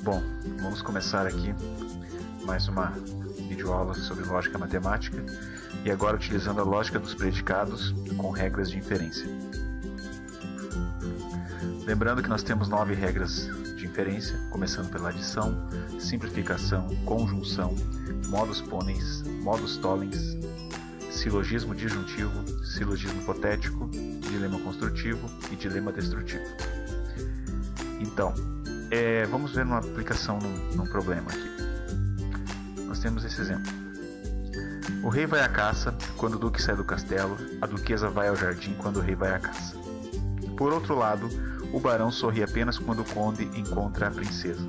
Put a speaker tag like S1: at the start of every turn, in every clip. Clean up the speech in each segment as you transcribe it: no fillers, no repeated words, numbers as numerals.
S1: Bom, vamos começar aqui mais uma videoaula sobre lógica matemática e agora utilizando a lógica dos predicados com regras de inferência. Lembrando que nós temos 9 regras de inferência, começando pela adição, simplificação, conjunção, modus ponens, modus tollens, silogismo disjuntivo, silogismo hipotético, dilema construtivo e dilema destrutivo. Então, vamos ver uma aplicação num problema aqui. Nós temos esse exemplo. O rei vai à caça quando o duque sai do castelo, a duquesa vai ao jardim quando o rei vai à caça. Por outro lado, o barão sorri apenas quando o conde encontra a princesa.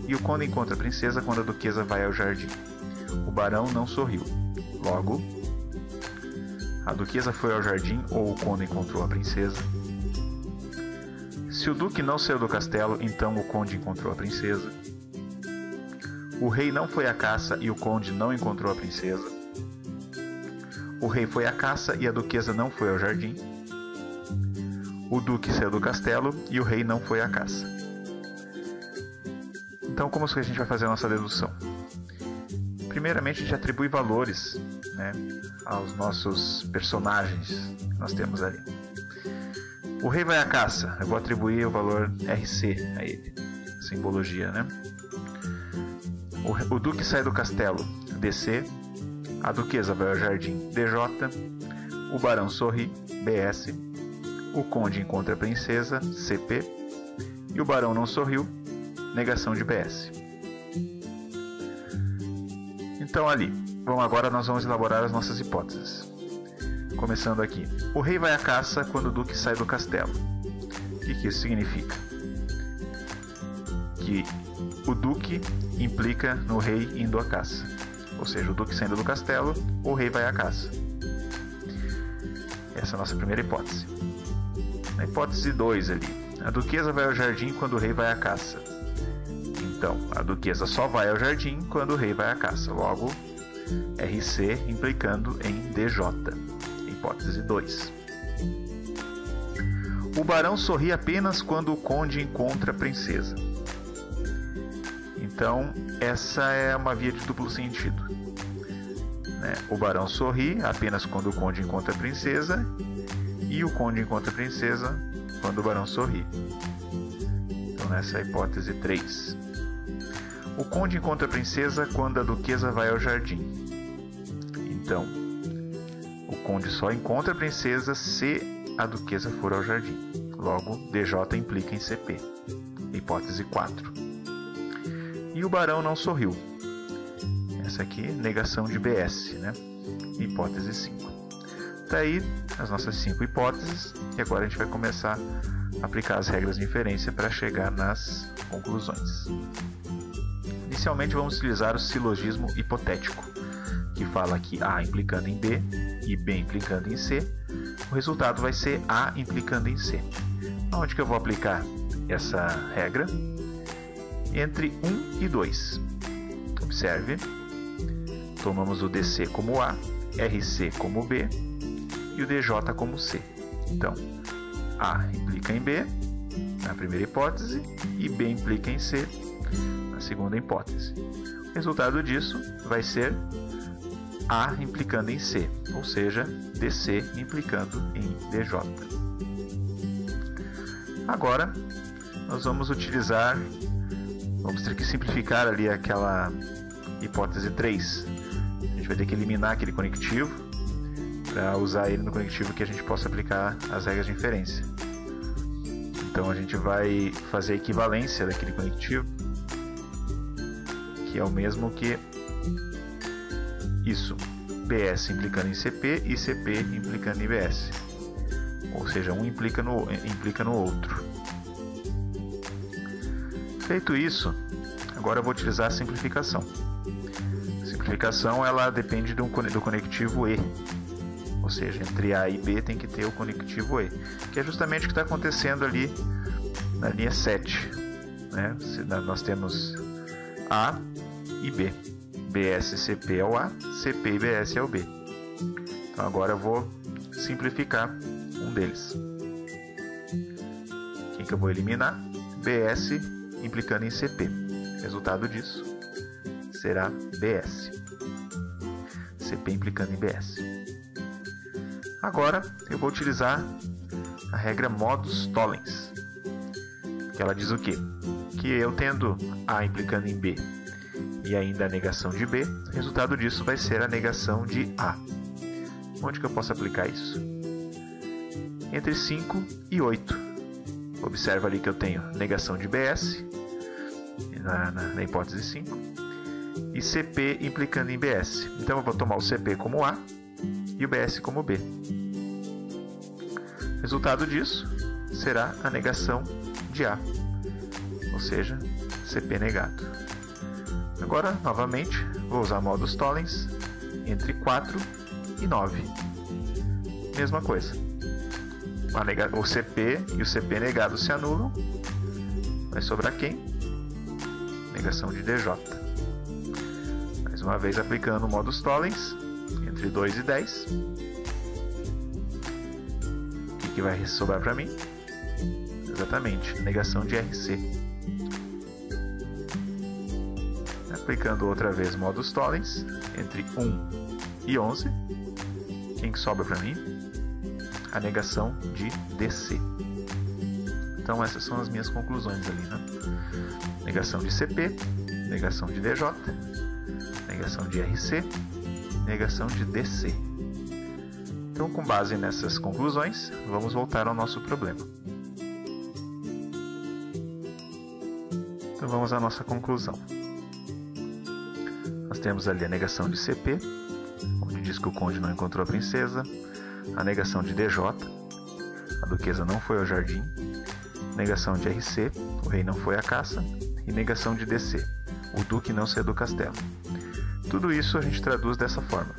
S1: E o conde encontra a princesa quando a duquesa vai ao jardim. O barão não sorriu. Logo, a duquesa foi ao jardim ou o conde encontrou a princesa. Se o duque não saiu do castelo, então o conde encontrou a princesa. O rei não foi à caça e o conde não encontrou a princesa. O rei foi à caça e a duquesa não foi ao jardim. O duque saiu do castelo e o rei não foi à caça. Então, como que a gente vai fazer a nossa dedução? Primeiramente, a gente atribui valores, aos nossos personagens que nós temos ali. O rei vai à caça, eu vou atribuir o valor RC a ele, simbologia, O duque sai do castelo, DC. A duquesa vai ao jardim, DJ. O barão sorri, BS. O conde encontra a princesa, CP. E o barão não sorriu, negação de BS. Então ali, agora nós vamos elaborar as nossas hipóteses. Começando aqui. O rei vai à caça quando o duque sai do castelo. O que isso significa? Que o duque implica no rei indo à caça. Ou seja, o duque saindo do castelo, o rei vai à caça. Essa é a nossa primeira hipótese. Na hipótese 2 ali. A duquesa vai ao jardim quando o rei vai à caça. Então, a duquesa só vai ao jardim quando o rei vai à caça. Logo, RC implicando em DJ. Hipótese 2. O barão sorri apenas quando o conde encontra a princesa. Então, essa é uma via de duplo sentido. O barão sorri apenas quando o conde encontra a princesa e o conde encontra a princesa quando o barão sorri. Então, nessa é a hipótese 3. O conde encontra a princesa quando a duquesa vai ao jardim. Então, o conde só encontra a princesa se a duquesa for ao jardim. Logo, DJ implica em CP. Hipótese 4. E o barão não sorriu. Essa aqui, negação de BS, Hipótese 5. Daí, as nossas 5 hipóteses. E agora a gente vai começar a aplicar as regras de inferência para chegar nas conclusões. Inicialmente, vamos utilizar o silogismo hipotético, que fala que A implicando em B e B implicando em C, o resultado vai ser A implicando em C. Onde que eu vou aplicar essa regra? Entre 1 e 2. Observe, tomamos o DC como A, RC como B e o DJ como C. Então, A implica em B, na primeira hipótese, e B implica em C, na segunda hipótese. O resultado disso vai ser A implicando em C, ou seja, DC implicando em DJ. Agora, nós vamos ter que simplificar ali aquela hipótese 3. A gente vai ter que eliminar aquele conectivo para usar ele no conectivo que a gente possa aplicar as regras de inferência. Então a gente vai fazer a equivalência daquele conectivo, que é o mesmo que isso, BS implicando em CP e CP implicando em BS. Ou seja, um implica no outro. Feito isso, agora eu vou utilizar a simplificação. A simplificação ela depende do conectivo E. Ou seja, entre A e B tem que ter o conectivo E, que é justamente o que está acontecendo ali na linha 7. Nós temos A e B. BS e CP é o A, CP e BS é o B. Então agora eu vou simplificar um deles. Quem que eu vou eliminar? BS implicando em CP. Resultado disso será BS. CP implicando em BS. Agora eu vou utilizar a regra modus tollens, que ela diz o quê? Que eu tendo A implicando em B e ainda a negação de B, o resultado disso vai ser a negação de A. Onde que eu posso aplicar isso? Entre 5 e 8. Observa ali que eu tenho negação de BS, na hipótese 5, e CP implicando em BS. Então eu vou tomar o CP como A e o BS como B. Resultado disso será a negação de A, ou seja, CP negado. Agora, novamente, vou usar modus tollens entre 4 e 9. Mesma coisa. O CP e o CP negado se anulam. Vai sobrar quem? Negação de DJ. Mais uma vez aplicando o modus tollens entre 2 e 10. O que vai sobrar para mim? Exatamente, negação de RC. Aplicando outra vez modus tollens entre 1 e 11. Quem que sobra para mim? A negação de DC. Então essas são as minhas conclusões ali, né? Negação de CP, negação de DJ, negação de RC, negação de DC. Então, com base nessas conclusões, vamos voltar ao nosso problema. Então vamos à nossa conclusão. Nós temos ali a negação de CP, onde diz que o conde não encontrou a princesa, a negação de DJ, a duquesa não foi ao jardim, negação de RC, o rei não foi à caça, e negação de DC, o duque não saiu do castelo. Tudo isso a gente traduz dessa forma.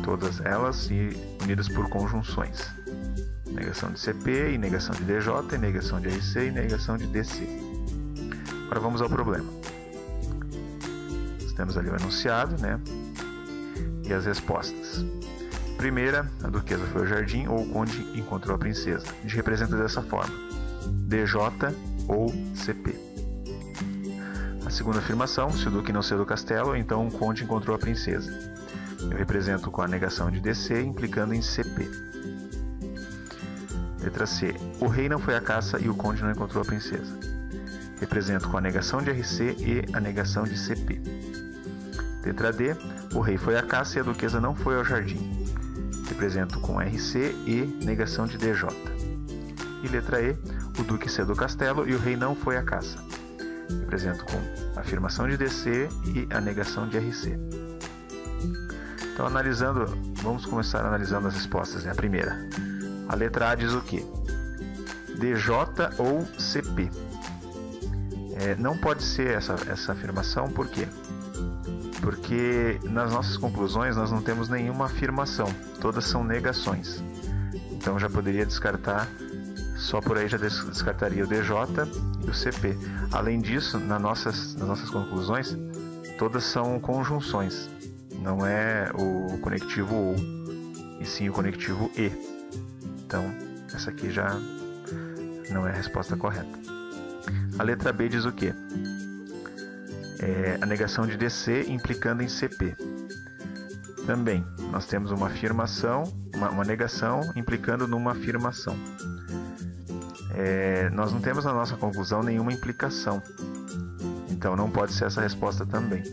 S1: Todas elas unidas por conjunções. Negação de CP, e negação de DJ, e negação de RC, e negação de DC. Agora vamos ao problema. Nós temos ali o enunciado, né? E as respostas. Primeira, a duquesa foi ao jardim ou o conde encontrou a princesa. A gente representa dessa forma: DJ ou CP. A segunda afirmação, se o duque não saiu do castelo, então o conde encontrou a princesa. Eu represento com a negação de DC, implicando em CP. Letra C. O rei não foi à caça e o conde não encontrou a princesa. Represento com a negação de RC e a negação de CP. Letra D. O rei foi à caça e a duquesa não foi ao jardim. Represento com RC e negação de DJ. E letra E. O duque saiu do castelo e o rei não foi à caça. Represento com a afirmação de DC e a negação de RC. Então, vamos começar analisando as respostas. A primeira, a letra A diz o quê? DJ ou CP. Não pode ser essa afirmação, por quê? Porque nas nossas conclusões nós não temos nenhuma afirmação, todas são negações. Então já poderia descartar, só por aí já descartaria o DJ e o CP. Além disso, nas nossas conclusões, todas são conjunções. Não é o conectivo OU, e sim o conectivo E. Então, essa aqui já não é a resposta correta. A letra B diz o quê? A negação de DC implicando em CP. Também, nós temos uma afirmação, uma negação implicando numa afirmação. Nós não temos na nossa conclusão nenhuma implicação. Então, não pode ser essa resposta também.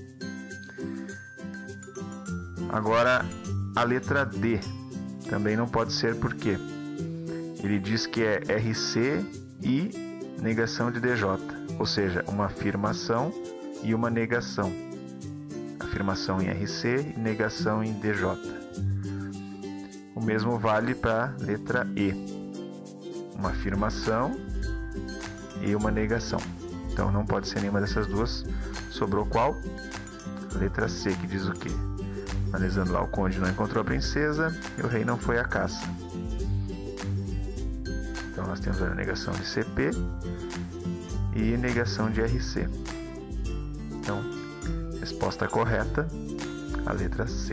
S1: Agora, a letra D também não pode ser, porque ele diz que é RC e negação de DJ, ou seja, uma afirmação e uma negação. Afirmação em RC e negação em DJ. O mesmo vale para a letra E. Uma afirmação e uma negação. Então não pode ser nenhuma dessas duas. Sobrou qual? A letra C, que diz o quê? Analisando lá, o conde não encontrou a princesa e o rei não foi à caça. Então nós temos a negação de CP e negação de RC. Então, resposta correta, a letra C.